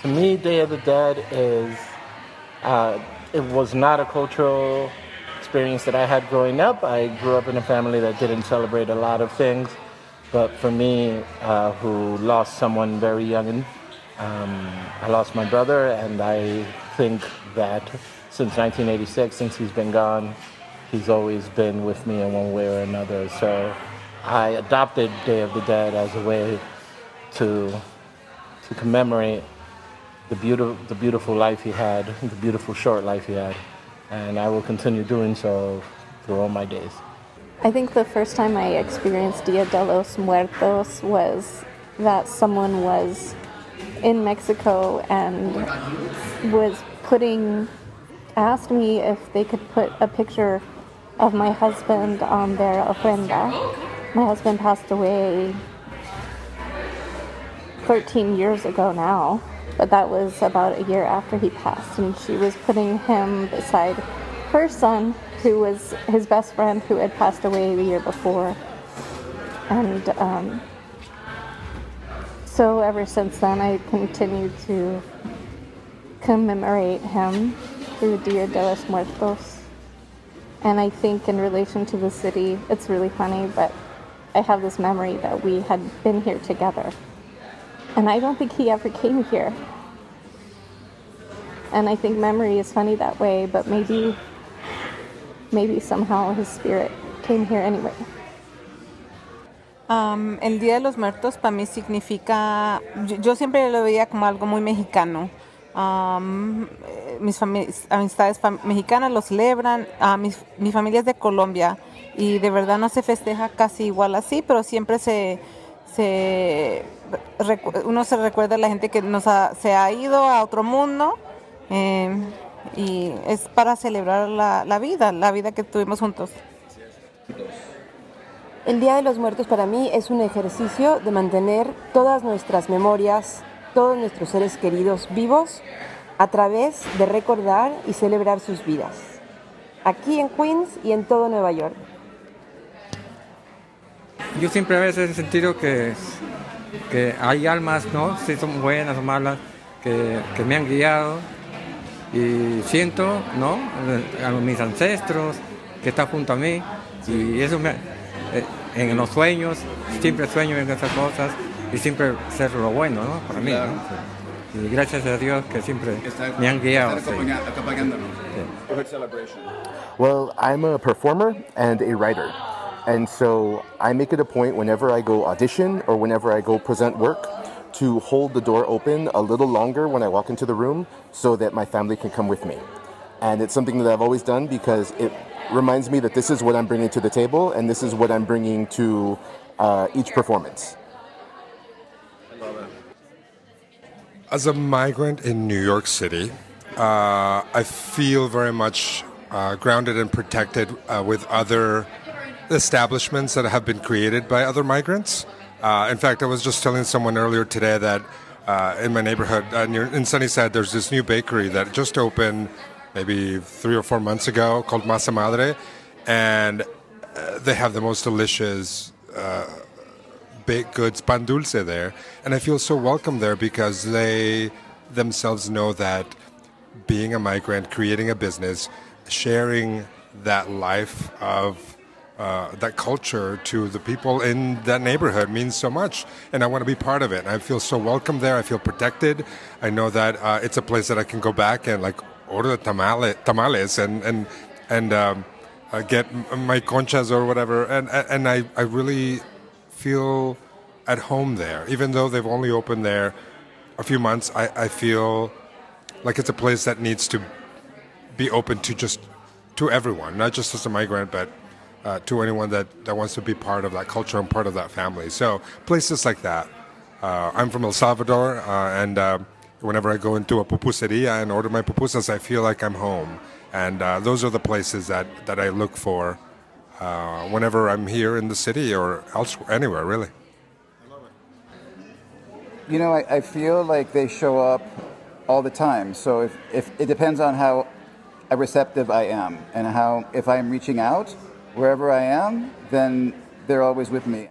To me, Day of the Dead is, it was not a cultural experience that I had growing up. I grew up in a family that didn't celebrate a lot of things. But for me, who lost someone very young, I lost my brother, and I think that since 1986, since he's been gone, he's always been with me in one way or another. So I adopted Day of the Dead as a way to commemorate the beautiful life he had, the beautiful short life he had, and I will continue doing so through all my days. I think the first time I experienced Dia de los Muertos was that someone was in Mexico and asked me if they could put a picture of my husband on their ofrenda. My husband passed away 13 years ago now, but that was about a year after he passed, and she was putting him beside her son, who was his best friend, who had passed away the year before. And so ever since then, I continue to commemorate him through Dia de los Muertos. And I think in relation to the city, it's really funny, but I have this memory that we had been here together. And I don't think he ever came here. And I think memory is funny that way, but maybe somehow his spirit came here anyway. El Día de los Muertos para mí significa, yo siempre lo veía como algo muy mexicano. Mis amistades mexicanas lo celebran, mi familia es de Colombia y de verdad no se festeja casi igual así, pero siempre uno se recuerda a la gente que se ha ido a otro mundo, y es para celebrar la vida que tuvimos juntos. El Día de los Muertos para mí es un ejercicio de mantener todas nuestras memorias, todos nuestros seres queridos vivos a través de recordar y celebrar sus vidas, aquí en Queens y en todo Nueva York. Yo siempre a veces he sentido que hay almas, ¿no? Si son buenas o malas, que me han guiado, y siento, ¿no? A mis ancestros que están junto a mí, y eso en los sueños, siempre sueño en esas cosas y siempre ser lo bueno, ¿no? Para mí, ¿no? Y gracias a Dios que siempre me han guiado. Well, I'm a performer and a writer. And so I make it a point whenever I go audition or whenever I go present work to hold the door open a little longer when I walk into the room so that my family can come with me. And it's something that I've always done because it reminds me that this is what I'm bringing to the table and this is what I'm bringing to each performance. I love it. As a migrant in New York City, I feel very much grounded and protected with other establishments that have been created by other migrants. In fact, I was just telling someone earlier today that in my neighborhood, in Sunnyside, there's this new bakery that just opened maybe 3 or 4 months ago called Masa Madre, and they have the most delicious baked goods, pan dulce there, and I feel so welcome there because they themselves know that being a migrant, creating a business, sharing that life of that culture to the people in that neighborhood means so much, and I want to be part of it. And I feel so welcome there. I feel protected. I know that it's a place that I can go back and like order the tamales and get my conchas or whatever, and I really feel at home there. Even though they've only opened there a few months, I feel like it's a place that needs to be open to everyone, not just as a migrant, but to anyone that wants to be part of that culture and part of that family. So places like that. I'm from El Salvador, and whenever I go into a pupuseria and order my pupusas, I feel like I'm home. And those are the places that I look for whenever I'm here in the city or elsewhere, anywhere, really. You know, I feel like they show up all the time. So if it depends on how receptive I am and if I'm reaching out, wherever I am, then they're always with me.